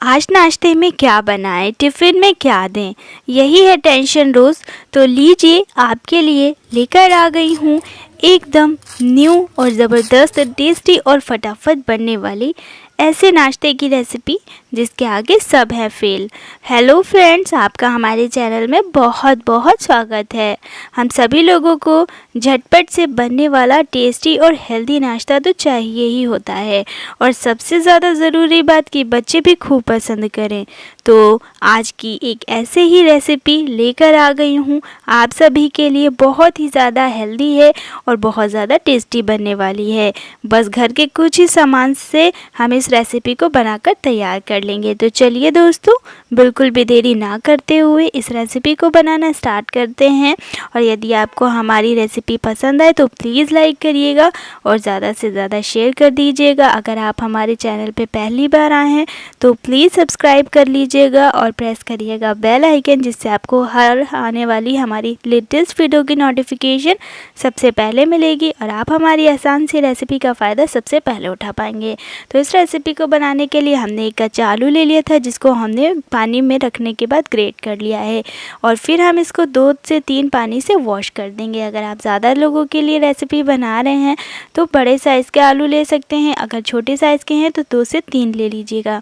आज नाश्ते में क्या बनाएं, टिफ़िन में क्या दें, यही है टेंशन रोज़। तो लीजिए आपके लिए लेकर आ गई हूँ एकदम न्यू और ज़बरदस्त टेस्टी और फटाफट बनने वाली ऐसे नाश्ते की रेसिपी जिसके आगे सब है फेल। हेलो फ्रेंड्स, आपका हमारे चैनल में बहुत बहुत स्वागत है। हम सभी लोगों को झटपट से बनने वाला टेस्टी और हेल्दी नाश्ता तो चाहिए ही होता है, और सबसे ज़्यादा ज़रूरी बात कि बच्चे भी खूब पसंद करें। तो आज की एक ऐसे ही रेसिपी लेकर आ गई हूँ आप सभी के लिए। बहुत ही ज़्यादा हेल्दी है और बहुत ज़्यादा टेस्टी बनने वाली है। बस घर के कुछ ही सामान से हम इस रेसिपी को बनाकर तैयार कर लेंगे। तो चलिए दोस्तों, बिल्कुल भी देरी ना करते हुए इस रेसिपी को बनाना स्टार्ट करते हैं। और यदि आपको हमारी रेसिपी पसंद आए तो प्लीज़ लाइक करिएगा और ज़्यादा से ज़्यादा शेयर कर दीजिएगा। अगर आप हमारे चैनल पे पहली बार आए हैं तो प्लीज़ सब्सक्राइब कर लीजिएगा और प्रेस करिएगा बेल आइकन, जिससे आपको हर आने वाली हमारी लेटेस्ट वीडियो की नोटिफिकेशन सबसे पहले मिलेगी और आप हमारी आसान सी रेसिपी का फ़ायदा सबसे पहले उठा पाएंगे। तो इस रेसिपी को बनाने के लिए हमने एक कच्चा आलू ले लिया था, जिसको हमने पानी में रखने के बाद ग्रेट कर लिया है और फिर हम इसको 2 से 3 पानी से वॉश कर देंगे। अगर आप ज़्यादा लोगों के लिए रेसिपी बना रहे हैं तो बड़े साइज़ के आलू ले सकते हैं, अगर छोटे साइज़ के हैं तो 2 से 3 ले लीजिएगा।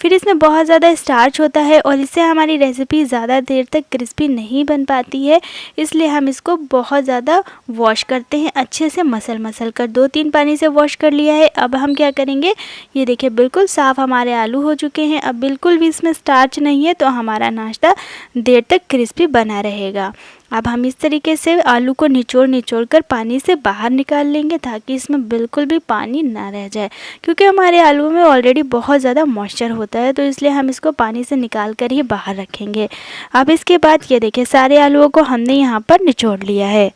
फिर इसमें बहुत ज़्यादा स्टार्च होता है और इससे हमारी रेसिपी ज़्यादा देर तक क्रिस्पी नहीं बन पाती है, इसलिए हम इसको बहुत ज़्यादा वॉश करते हैं। अच्छे से मसल कर 2-3 पानी से वॉश कर लिया है। अब हम क्या करेंगे, ये देखिए बिल्कुल साफ़ हमारे आलू हो चुके हैं। अब बिल्कुल भी इसमें स्टार्च नहीं है, तो हमारा नाश्ता देर तक क्रिस्पी बना रहेगा। अब हम इस तरीके से आलू को निचोड़ कर पानी से बाहर निकाल लेंगे, ताकि इसमें बिल्कुल भी पानी ना रह जाए, क्योंकि हमारे आलू में ऑलरेडी बहुत ज़्यादा मॉइस्चर होता है, तो इसलिए हम इसको पानी से निकाल कर ही बाहर रखेंगे। अब इसके बाद ये देखिए सारे आलूओं को हमने यहाँ पर निचोड़ लिया है।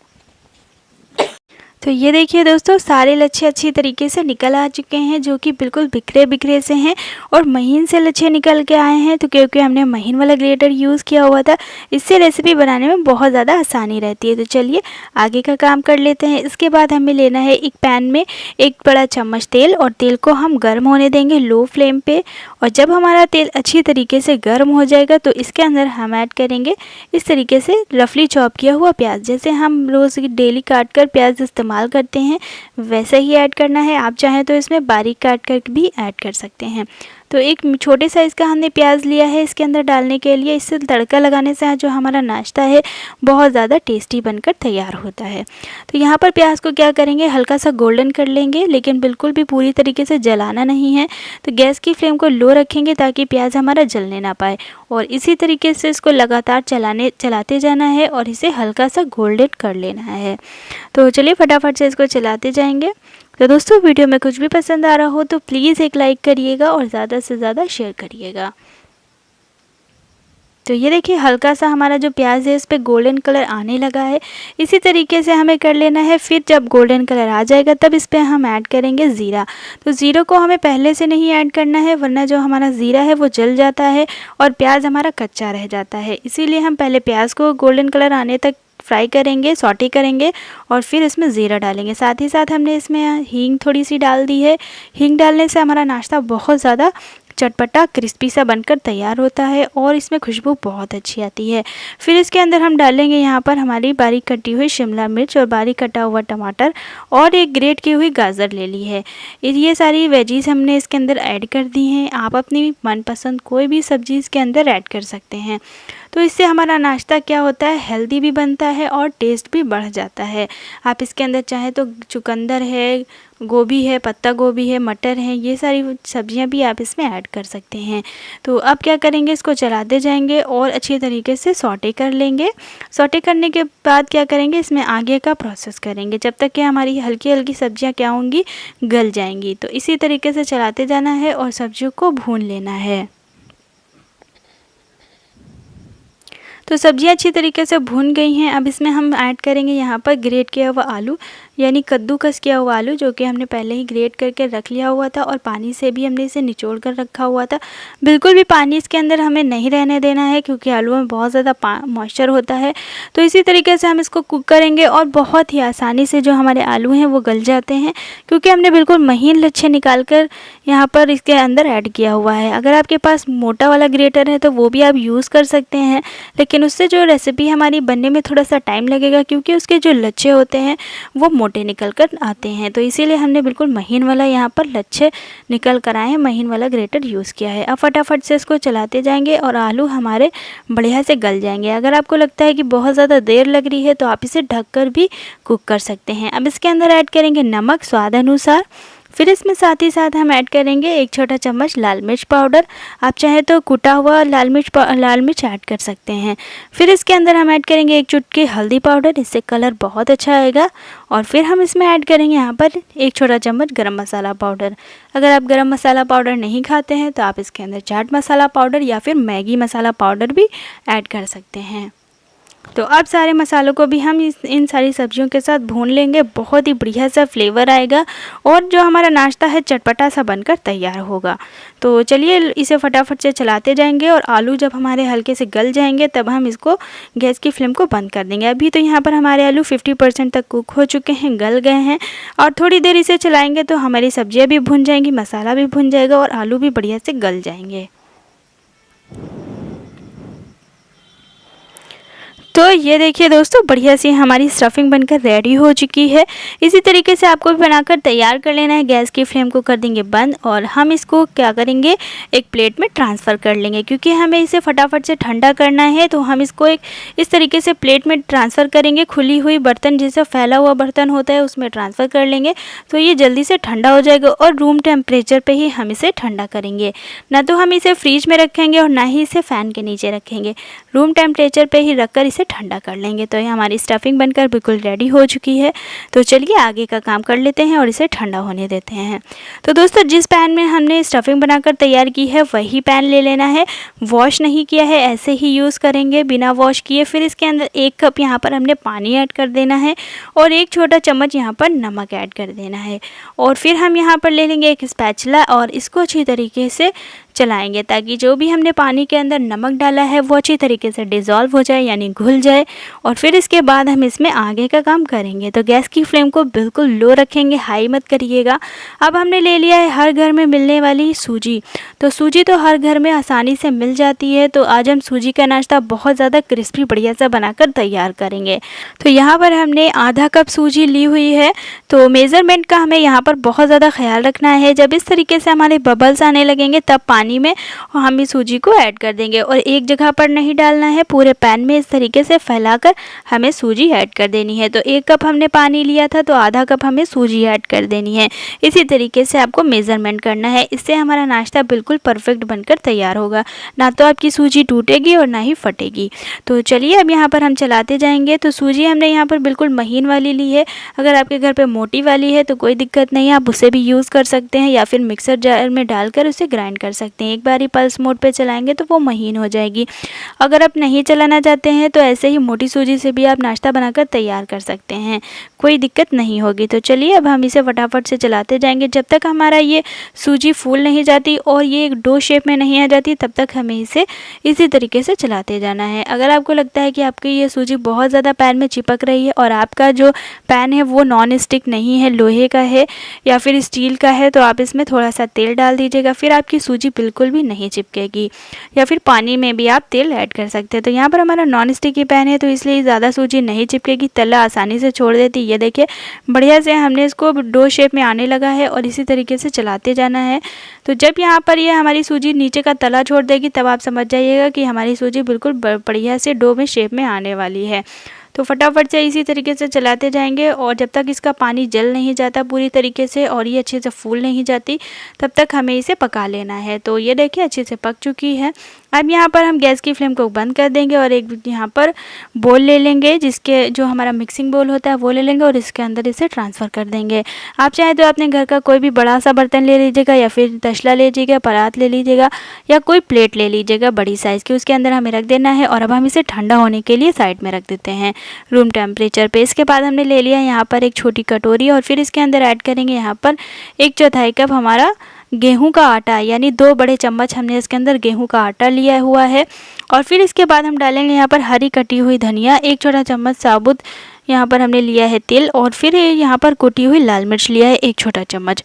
तो ये देखिए दोस्तों, सारे लच्छे अच्छी तरीके से निकल आ चुके हैं, जो कि बिल्कुल बिखरे बिखरे से हैं और महीन से लच्छे निकल के आए हैं। तो क्योंकि हमने महीन वाला ग्रेटर यूज़ किया हुआ था, इससे रेसिपी बनाने में बहुत ज़्यादा आसानी रहती है। तो चलिए आगे का काम कर लेते हैं। इसके बाद हमें लेना है एक पैन में 1 बड़ा चम्मच तेल, और तेल को हम गर्म होने देंगे लो फ्लेम पे। और जब हमारा तेल अच्छी तरीके से गर्म हो जाएगा तो इसके अंदर हम ऐड करेंगे इस तरीके से रफली चॉप किया हुआ प्याज। जैसे हम रोज़ डेली काट कर प्याज इस्तेमाल करते हैं, वैसे ही ऐड करना है। आप चाहें तो इसमें बारीक काट कर भी ऐड कर सकते हैं। तो एक छोटे साइज़ का हमने प्याज लिया है इसके अंदर डालने के लिए। इससे तड़का लगाने से जो हमारा नाश्ता है बहुत ज़्यादा टेस्टी बनकर तैयार होता है। तो यहाँ पर प्याज को क्या करेंगे, हल्का सा गोल्डन कर लेंगे, लेकिन बिल्कुल भी पूरी तरीके से जलाना नहीं है। तो गैस की फ्लेम को लो रखेंगे ताकि प्याज हमारा जलने ना पाए, और इसी तरीके से इसको लगातार चलाते जाना है और इसे हल्का सा गोल्डन कर लेना है। तो चलिए फटाफट से इसको चलाते जाएंगे। तो दोस्तों, वीडियो में कुछ भी पसंद आ रहा हो तो प्लीज़ एक लाइक करिएगा और ज़्यादा से ज़्यादा शेयर करिएगा। तो ये देखिए हल्का सा हमारा जो प्याज है इस पर गोल्डन कलर आने लगा है। इसी तरीके से हमें कर लेना है। फिर जब गोल्डन कलर आ जाएगा तब इस पर हम ऐड करेंगे ज़ीरा। तो ज़ीरो को हमें पहले से नहीं ऐड करना है, वरना जो हमारा ज़ीरा है वो जल जाता है और प्याज हमारा कच्चा रह जाता है। इसीलिए हम पहले प्याज को गोल्डन कलर आने तक फ्राई करेंगे, सॉटे करेंगे, और फिर इसमें ज़ीरा डालेंगे। साथ ही साथ हमने इसमें हींग थोड़ी सी डाल दी है। हींग डालने से हमारा नाश्ता बहुत ज़्यादा चटपटा क्रिस्पी सा बनकर तैयार होता है और इसमें खुशबू बहुत अच्छी आती है। फिर इसके अंदर हम डालेंगे यहाँ पर हमारी बारीक कटी हुई शिमला मिर्च और बारीक कटा हुआ टमाटर और एक ग्रेट की हुई गाजर ले ली है। ये सारी वेजीज हमने इसके अंदर ऐड कर दी हैं। आप अपनी मनपसंद कोई भी सब्जी इसके अंदर ऐड कर सकते हैं। तो इससे हमारा नाश्ता क्या होता है, हेल्दी भी बनता है और टेस्ट भी बढ़ जाता है। आप इसके अंदर चाहे तो चुकंदर है, गोभी है, पत्ता गोभी है, मटर है, ये सारी सब्जियां भी आप इसमें ऐड कर सकते हैं। तो अब क्या करेंगे, इसको चलाते जाएंगे और अच्छी तरीके से सॉटे कर लेंगे। सॉटे करने के बाद क्या करेंगे, इसमें आगे का प्रोसेस करेंगे जब तक कि हमारी हल्की हल्की सब्जियां क्या होंगी, गल जाएंगी। तो इसी तरीके से चलाते जाना है और सब्जियों को भून लेना है। तो सब्जियां अच्छी तरीके से भून गई हैं। अब इसमें हम ऐड करेंगे यहाँ पर ग्रेट किया हुआ आलू। यानी कद्दूकस किया हुआ आलू, जो कि हमने पहले ही ग्रेट करके रख लिया हुआ था और पानी से भी हमने इसे निचोड़ कर रखा हुआ था। बिल्कुल भी पानी इसके अंदर हमें नहीं रहने देना है, क्योंकि आलू में बहुत ज़्यादा मॉइस्चर होता है। तो इसी तरीके से हम इसको कुक करेंगे और बहुत ही आसानी से जो हमारे आलू हैं वो गल जाते हैं, क्योंकि हमने बिल्कुल महीन लच्छे निकाल कर यहाँ पर इसके अंदर ऐड किया हुआ है। अगर आपके पास मोटा वाला ग्रेटर है तो वो भी आप यूज़ कर सकते हैं, लेकिन उससे जो रेसिपी हमारी बनने में थोड़ा सा टाइम लगेगा, क्योंकि उसके जो लच्छे होते हैं वो मोटे निकल कर आते हैं। तो इसीलिए हमने बिल्कुल महीन वाला यहाँ पर लच्छे निकल कर आए हैं, महीन वाला ग्रेटर यूज़ किया है। अब फटाफट से इसको चलाते जाएंगे और आलू हमारे बढ़िया से गल जाएंगे। अगर आपको लगता है कि बहुत ज़्यादा देर लग रही है तो आप इसे ढककर भी कुक कर सकते हैं। अब इसके अंदर ऐड करेंगे नमक स्वाद अनुसार। फिर इसमें साथ ही साथ हम ऐड करेंगे 1 छोटा चम्मच लाल मिर्च पाउडर। आप चाहे तो कुटा हुआ लाल मिर्च ऐड कर सकते हैं। फिर इसके अंदर हम ऐड करेंगे 1 चुटकी हल्दी पाउडर, इससे कलर बहुत अच्छा आएगा। और फिर हम इसमें ऐड करेंगे यहाँ पर 1 छोटा चम्मच गरम मसाला पाउडर। अगर आप गरम मसाला पाउडर नहीं खाते हैं तो आप इसके अंदर चाट मसाला पाउडर या फिर मैगी मसाला पाउडर भी ऐड कर सकते हैं। तो अब सारे मसालों को भी हम इन सारी सब्जियों के साथ भून लेंगे। बहुत ही बढ़िया सा फ्लेवर आएगा और जो हमारा नाश्ता है चटपटा सा बनकर तैयार होगा। तो चलिए इसे फटाफट से चलाते जाएंगे और आलू जब हमारे हल्के से गल जाएंगे तब हम इसको गैस की फ्लेम को बंद कर देंगे। अभी तो यहाँ पर हमारे आलू 50% तक कुक हो चुके हैं, गल गए हैं, और थोड़ी देर इसे चलाएँगे तो हमारी सब्जियाँ भी भुन जाएंगी, मसाला भी भुन जाएगा और आलू भी बढ़िया से गल जाएंगे। तो ये देखिए दोस्तों, बढ़िया सी हमारी स्टफिंग बनकर रेडी हो चुकी है। इसी तरीके से आपको भी बनाकर तैयार कर लेना है। गैस की फ्लेम को कर देंगे बंद और हम इसको क्या करेंगे, एक प्लेट में ट्रांसफ़र कर लेंगे। क्योंकि हमें इसे फटाफट से ठंडा करना है तो हम इसको एक इस तरीके से प्लेट में ट्रांसफ़र करेंगे। खुली हुई बर्तन, जैसे फैला हुआ बर्तन होता है, उसमें ट्रांसफ़र कर लेंगे तो ये जल्दी से ठंडा हो जाएगा। और रूम टेम्परेचर पर ही हम इसे ठंडा करेंगे, ना तो हम इसे फ्रीज में रखेंगे और ना ही इसे फ़ैन के नीचे रखेंगे। रूम टेम्परेचर पर ही रखकर इसे ठंडा कर लेंगे। तो ये हमारी स्टफिंग बनकर बिल्कुल रेडी हो चुकी है। तो चलिए आगे का काम कर लेते हैं और इसे ठंडा होने देते हैं। तो दोस्तों, जिस पैन में हमने स्टफिंग बनाकर तैयार की है वही पैन ले लेना है। वॉश नहीं किया है, ऐसे ही यूज़ करेंगे बिना वॉश किए। फिर इसके अंदर 1 कप यहाँ पर हमने पानी ऐड कर देना है और 1 छोटा चम्मच यहाँ पर नमक ऐड कर देना है। और फिर हम यहाँ पर ले लेंगे एक स्पैचुला और इसको अच्छी तरीके से चलाएंगे, ताकि जो भी हमने पानी के अंदर नमक डाला है वो अच्छी तरीके से डिज़ोल्व हो जाए, यानी घुल जाए। और फिर इसके बाद हम इसमें आगे का काम करेंगे। तो गैस की फ्लेम को बिल्कुल लो रखेंगे, हाई मत करिएगा। अब हमने ले लिया है हर घर में मिलने वाली सूजी। तो सूजी तो हर घर में आसानी से मिल जाती है। तो आज हम सूजी का नाश्ता बहुत ज़्यादा क्रिस्पी बढ़िया सा बनाकर तैयार करेंगे। तो यहाँ पर हमने आधा कप सूजी ली हुई है। तो मेज़रमेंट का हमें यहाँ पर बहुत ज़्यादा ख्याल रखना है। जब इस तरीके से हमारे बबल्स आने लगेंगे तब पानी में हम इस सूजी को ऐड कर देंगे। और एक जगह पर नहीं डालना है, पूरे पैन में इस तरीके से फैलाकर हमें सूजी ऐड कर देनी है। तो 1 कप हमने पानी लिया था तो आधा कप हमें सूजी ऐड कर देनी है। इसी तरीके से आपको मेज़रमेंट करना है। इससे हमारा नाश्ता बिल्कुल परफेक्ट बनकर तैयार होगा, ना तो आपकी सूजी टूटेगी और ना ही फटेगी। तो चलिए अब यहाँ पर हम चलाते जाएंगे। तो सूजी हमने यहाँ पर बिल्कुल महीन वाली ली है। अगर आपके घर पे मोटी वाली है तो कोई दिक्कत नहीं है, आप उसे भी यूज़ कर सकते हैं या फिर मिक्सर जार में डालकर उसे ग्राइंड कर सकते हैं। एक बार ही पल्स मोड पे चलाएंगे तो वो महीन हो जाएगी। अगर आप नहीं चलाना चाहते हैं तो ऐसे ही मोटी सूजी से भी आप नाश्ता बनाकर तैयार कर सकते हैं, कोई दिक्कत नहीं होगी। तो चलिए अब हम इसे फटाफट से चलाते जाएंगे। जब तक हमारा ये सूजी फूल नहीं जाती और ये एक डो शेप में नहीं आ जाती तब तक हमें इसे इसी तरीके से चलाते जाना है। अगर आपको लगता है कि आपकी ये सूजी बहुत ज़्यादा पैन में चिपक रही है और आपका जो पैन है वो नॉन स्टिक नहीं है, लोहे का है या फिर स्टील का है, तो आप इसमें थोड़ा सा तेल डाल दीजिएगा। फिर आपकी सूजी बिल्कुल भी नहीं चिपकेगी। या फिर पानी में भी आप तेल ऐड कर सकते हैं। तो यहाँ पर हमारा नॉन स्टिक की पैन है तो इसलिए ज़्यादा सूजी नहीं चिपकेगी, तला आसानी से छोड़ देती। ये देखिए बढ़िया से हमने इसको बढ़िया शेप में आने लगा है और इसी तरीके से चलाते जाना है। तो जब यहाँ पर ये हमारी सूजी नीचे का तला छोड़ देगी तब आप समझ जाइएगा कि हमारी सूजी बिल्कुल बढ़िया से डो में शेप में आने वाली है। तो फटाफट से इसी तरीके से चलाते जाएंगे और जब तक इसका पानी जल नहीं जाता पूरी तरीके से और ये अच्छे से फूल नहीं जाती तब तक हमें इसे पका लेना है। तो ये देखिए अच्छे से पक चुकी है। अब यहाँ पर हम गैस की फ्लेम को बंद कर देंगे और एक यहाँ पर बोल ले लेंगे, जिसके जो हमारा मिक्सिंग बोल होता है वो ले लेंगे और इसके अंदर इसे ट्रांसफ़र कर देंगे। आप चाहे तो अपने घर का कोई भी बड़ा सा बर्तन ले लीजिएगा या फिर तसला ले लीजिएगा, परात ले लीजिएगा या कोई प्लेट ले लीजिएगा बड़ी साइज़ की, उसके अंदर हमें रख देना है। और अब हम इसे ठंडा होने के लिए साइड में रख देते हैं। रूम टेम्परेचर पे। इसके बाद हमने ले लिया यहाँ पर एक छोटी कटोरी और फिर इसके अंदर ऐड करेंगे यहाँ पर 1/4 कप हमारा गेहूं का आटा, यानी 2 बड़े चम्मच हमने इसके अंदर गेहूं का आटा लिया हुआ है। और फिर इसके बाद हम डालेंगे यहाँ पर हरी कटी हुई धनिया, 1 छोटा चम्मच साबुत यहाँ पर हमने लिया है तिल, और फिर यहाँ पर कुटी हुई लाल मिर्च लिया है 1 छोटा चम्मच।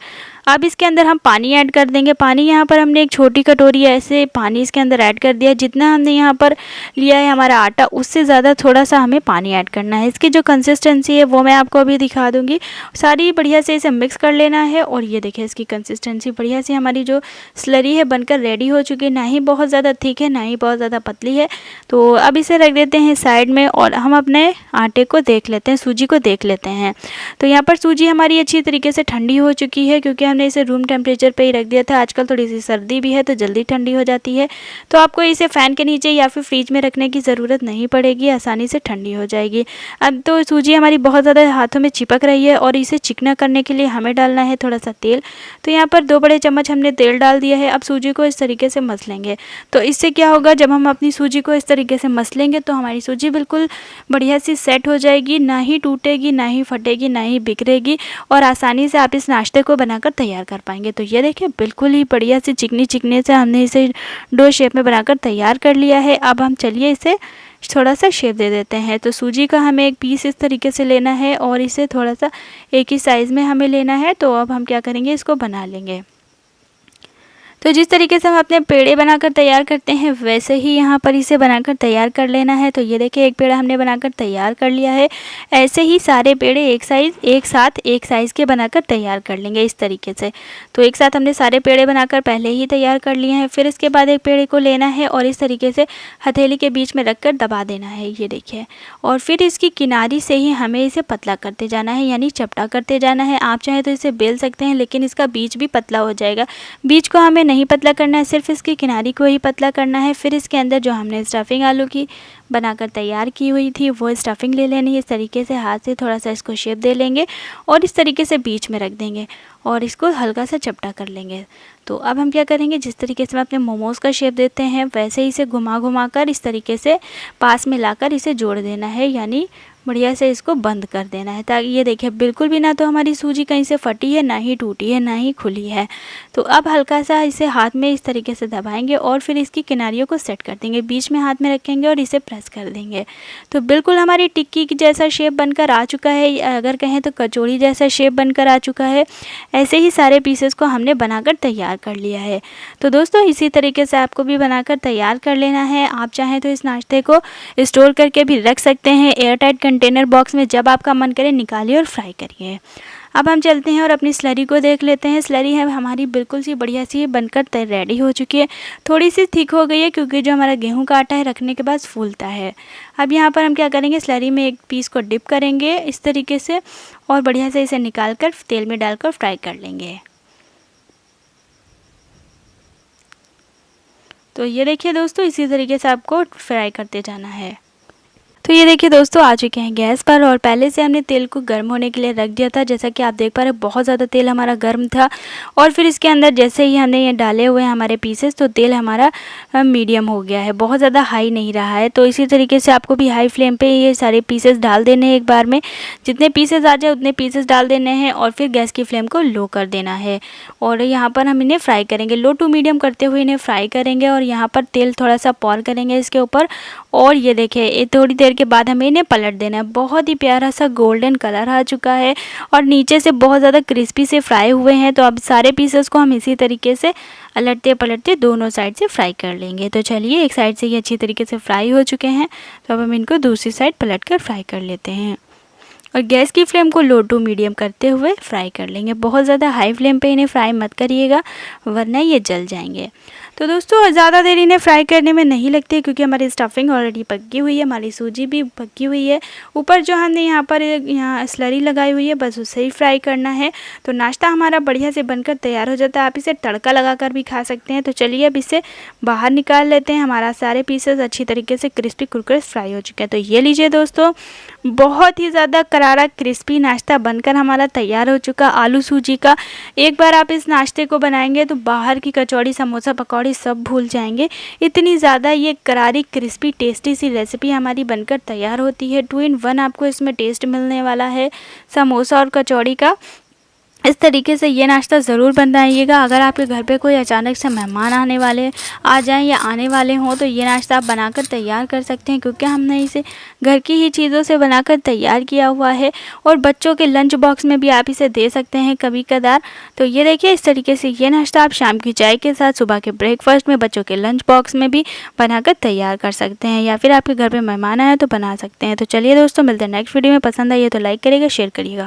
अब इसके अंदर हम पानी ऐड कर देंगे। पानी यहाँ पर हमने एक छोटी कटोरी ऐसे पानी इसके अंदर ऐड कर दिया। जितना हमने यहाँ पर लिया है हमारा आटा, उससे ज़्यादा थोड़ा सा हमें पानी ऐड करना है। इसकी जो कंसिस्टेंसी है वो मैं आपको अभी दिखा दूँगी। सारी बढ़िया से इसे मिक्स कर लेना है। और ये देखिए इसकी कंसिस्टेंसी बढ़िया से हमारी जो स्लरी है बनकर रेडी हो चुकी है। ना ही बहुत ज़्यादा थिक है, ना ही बहुत ज़्यादा पतली है। तो अब इसे रख देते हैं साइड में और हम अपने आटे को देख लेते हैं, सूजी को देख लेते हैं। तो यहाँ पर सूजी हमारी अच्छी तरीके से ठंडी हो चुकी है, क्योंकि हमने इसे रूम टेम्परेचर पे ही रख दिया था। आजकल थोड़ी सी सर्दी भी है तो जल्दी ठंडी हो जाती है। तो आपको इसे फ़ैन के नीचे या फिर फ्रीज में रखने की ज़रूरत नहीं पड़ेगी, आसानी से ठंडी हो जाएगी। अब तो सूजी हमारी बहुत ज़्यादा हाथों में चिपक रही है और इसे चिकना करने के लिए हमें डालना है थोड़ा सा तेल। तो यहाँ पर 2 बड़े चम्मच हमने तेल डाल दिया है। अब सूजी को इस तरीके से मस लेंगे। तो इससे क्या होगा, जब हम अपनी सूजी को इस तरीके से मस लेंगे तो हमारी सूजी बिल्कुल बढ़िया सी सेट हो जाएगी, ना ही टूटेगी, ना ही फटेगी, ना ही बिखरेगी, और आसानी से आप इस नाश्ते को बनाकर तैयार कर पाएंगे। तो ये देखिए बिल्कुल ही बढ़िया सी चिकनी चिकने से हमने इसे डो शेप में बनाकर तैयार कर लिया है। अब हम चलिए इसे थोड़ा सा शेप दे देते हैं। तो सूजी का हमें एक पीस इस तरीके से लेना है और इसे थोड़ा सा एक ही साइज़ में हमें लेना है। तो अब हम क्या करेंगे, इसको बना लेंगे। तो जिस तरीके से हम अपने पेड़े बनाकर तैयार करते हैं वैसे ही यहाँ पर इसे बनाकर तैयार कर लेना है। तो ये देखिए एक पेड़ा हमने बनाकर तैयार कर लिया है। ऐसे ही सारे पेड़े एक साथ एक साइज़ के बनाकर तैयार कर लेंगे इस तरीके से। तो एक साथ हमने सारे पेड़े बनाकर पहले ही तैयार कर लिए हैं। फिर इसके बाद एक पेड़े को लेना है और इस तरीके से हथेली के बीच में रख कर दबा देना है, ये देखिए। और फिर इसकी किनारी से ही हमें इसे पतला करते जाना है, यानी चपटा करते जाना है। आप चाहें तो इसे बेल सकते हैं, लेकिन इसका बीज भी पतला हो जाएगा। बीज को हमें नहीं पतला करना है, सिर्फ इसकी किनारी को ही पतला करना है। फिर इसके अंदर जो हमने स्टफिंग आलू की बनाकर तैयार की हुई थी वो स्टफिंग ले लेनी है। इस तरीके से हाथ से थोड़ा सा इसको शेप दे लेंगे और इस तरीके से बीच में रख देंगे और इसको हल्का सा चपटा कर लेंगे। तो अब हम क्या करेंगे, जिस तरीके से हम अपने मोमोज़ का शेप देते हैं वैसे ही इसे घुमा घुमा कर इस तरीके से पास में लाकर इसे जोड़ देना है, यानी बढ़िया से इसको बंद कर देना है, ताकि ये देखिए बिल्कुल भी ना तो हमारी सूजी कहीं से फटी है, ना ही टूटी है, ना ही खुली है। तो अब हल्का सा इसे हाथ में इस तरीके से दबाएंगे और फिर इसकी किनारियों को सेट कर देंगे, बीच में हाथ में रखेंगे और इसे प्रेस कर देंगे। तो बिल्कुल हमारी टिक्की की जैसा शेप बनकर आ चुका है, अगर कहें तो कचौड़ी जैसा शेप बनकर आ चुका है। ऐसे ही सारे पीसेस को हमने बनाकर तैयार कर लिया है। तो दोस्तों इसी तरीके से आपको भी बनाकर तैयार कर लेना है। आप चाहें तो इस नाश्ते को स्टोर करके भी रख सकते हैं एयर टाइट कंटेनर बॉक्स में, जब आपका मन करे निकालिए और फ्राई करिए। अब हम चलते हैं और अपनी स्लरी को देख लेते हैं। स्लरी है हमारी बिल्कुल सी बढ़िया सी बनकर रेडी हो चुकी है। थोड़ी सी थिक हो गई है क्योंकि जो हमारा गेहूं का आटा है रखने के बाद फूलता है। अब यहाँ पर हम क्या करेंगे, स्लरी में एक पीस को डिप करेंगे इस तरीके से और बढ़िया से इसे निकाल कर तेल में डालकर फ्राई कर लेंगे। तो ये देखिए दोस्तों, इसी तरीके से आपको फ्राई करते जाना है। तो ये देखिए दोस्तों, आ चुके हैं गैस पर और पहले से हमने तेल को गर्म होने के लिए रख दिया था। जैसा कि आप देख पा रहे हैं बहुत ज़्यादा तेल हमारा गर्म था। और फिर इसके अंदर जैसे ही हमने ये डाले हुए हैं हमारे पीसेस, तो तेल हमारा मीडियम हो गया है, बहुत ज़्यादा हाई नहीं रहा है। तो इसी तरीके से आपको भी हाई फ्लेम पे ये सारे पीसेस डाल देने हैं। एक बार में जितने पीसेस आ जाए उतने पीसेस डाल देने हैं और फिर गैस की फ्लेम को लो कर देना है। और यहाँ पर हम इन्हें फ्राई करेंगे, लो टू मीडियम करते हुए इन्हें फ्राई करेंगे। और यहाँ पर तेल थोड़ा सा पौर करेंगे इसके ऊपर। और ये देखिए थोड़ी देर के बाद हमें इन्हें पलट देना है। बहुत ही प्यारा सा गोल्डन कलर आ चुका है और नीचे से बहुत ज़्यादा क्रिस्पी से फ्राई हुए हैं। तो अब सारे पीसेस को हम इसी तरीके से अलटते पलटते दोनों साइड से फ्राई कर लेंगे। तो चलिए, एक साइड से ये अच्छी तरीके से फ्राई हो चुके हैं, तो अब हम इनको दूसरी साइड पलट कर फ्राई कर लेते हैं। और गैस की फ्लेम को लो टू मीडियम करते हुए फ्राई कर लेंगे। बहुत ज़्यादा हाई फ्लेम पे इन्हें फ्राई मत करिएगा, वरना ये जल जाएंगे। तो दोस्तों ज़्यादा देर इन्हें फ्राई करने में नहीं लगती, क्योंकि हमारी स्टफिंग ऑलरेडी पकी हुई है, हमारी सूजी भी पकी हुई है। ऊपर जो हमने यहाँ पर स्लरी लगाई हुई है, बस उसे ही फ्राई करना है। तो नाश्ता हमारा बढ़िया से बनकर तैयार हो जाता है। आप इसे तड़का लगाकर भी खा सकते हैं। तो चलिए अब इसे बाहर निकाल लेते हैं। हमारा सारे पीसेस अच्छी तरीके से क्रिस्पी कुरकुरे फ्राई हो चुके हैं। तो ये लीजिए दोस्तों, बहुत ही ज़्यादा करारा क्रिस्पी नाश्ता बनकर हमारा तैयार हो चुका आलू सूजी का। एक बार आप इस नाश्ते को बनाएंगे तो बाहर की कचौड़ी, समोसा, पकौड़ी सब भूल जाएंगे। इतनी ज़्यादा ये करारी क्रिस्पी टेस्टी सी रेसिपी हमारी बनकर तैयार होती है। 2 in 1 आपको इसमें टेस्ट मिलने वाला है समोसा और कचौड़ी का। इस तरीके से ये नाश्ता ज़रूर बनाइएगा। अगर आपके घर पे कोई अचानक से मेहमान आ जाएं या आने वाले हों तो ये नाश्ता आप बनाकर तैयार कर सकते हैं, क्योंकि हमने इसे घर की ही चीज़ों से बनाकर तैयार किया हुआ है। और बच्चों के लंच बॉक्स में भी आप इसे दे सकते हैं कभी कदार। तो ये देखिए, इस तरीके से ये नाश्ता आप शाम की चाय के साथ, सुबह के ब्रेकफास्ट में, बच्चों के लंच बॉक्स में भी बनाकर तैयार कर सकते हैं, या फिर आपके घर पर मेहमान आए तो बना सकते हैं। तो चलिए दोस्तों, मिलते हैं नेक्स्ट वीडियो में। पसंद आई है तो लाइक करिएगा, शेयर करिएगा।